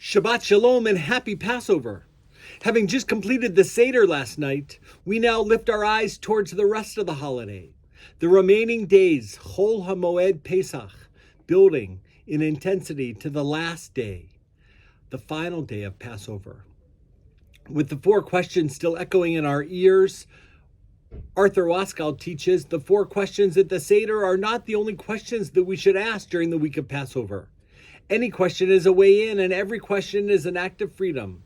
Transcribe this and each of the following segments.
Shabbat Shalom and happy Passover. Having just completed the Seder last night, we now lift our eyes towards the rest of the holiday. The remaining days, Chol HaMo-Eid Pesach, building in intensity to the last day, the final day of Passover. With the four questions still echoing in our ears, Arthur Waskow teaches the four questions at the Seder are not the only questions that we should ask during the week of Passover. Any question is a way in, and every question is an act of freedom.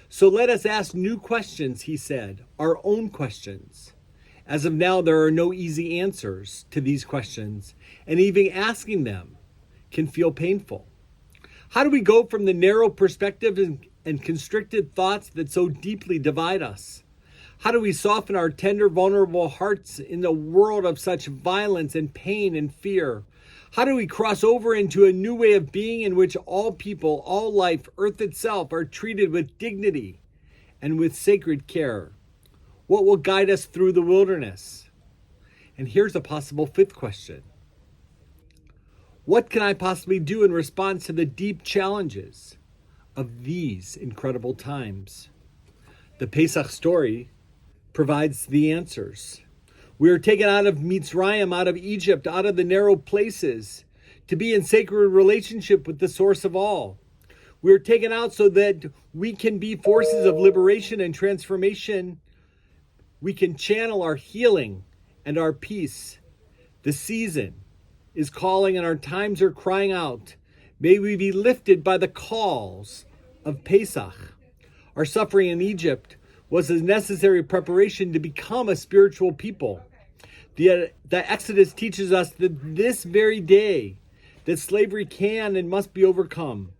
So let us ask new questions, he said, our own questions. As of now, there are no easy answers to these questions, and even asking them can feel painful. How do we go from the narrow perspective and constricted thoughts that so deeply divide us? How do we soften our tender, vulnerable hearts in a world of such violence and pain and fear? How do we cross over into a new way of being in which all people, all life, earth itself are treated with dignity and with sacred care? What will guide us through the wilderness? And here's a possible fifth question. What can I possibly do in response to the deep challenges of these incredible times? The Pesach story provides the answers. We are taken out of Mitzrayim, out of Egypt, out of the narrow places, to be in sacred relationship with the source of all. We are taken out so that we can be forces of liberation and transformation. We can channel our healing and our peace. The season is calling and our times are crying out. May we be lifted by the calls of Pesach. Our suffering in Egypt was a necessary preparation to become a spiritual people. The Exodus teaches us that this very day that slavery can and must be overcome.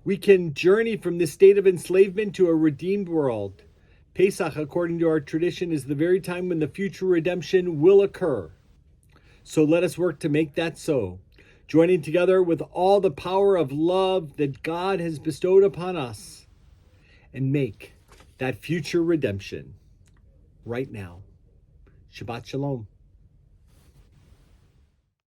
We can journey from this state of enslavement to a redeemed world. Pesach, according to our tradition, is the very time when the future redemption will occur. So let us work to make that so, joining together with all the power of love that God has bestowed upon us, and make that future redemption right now. Shabbat Shalom.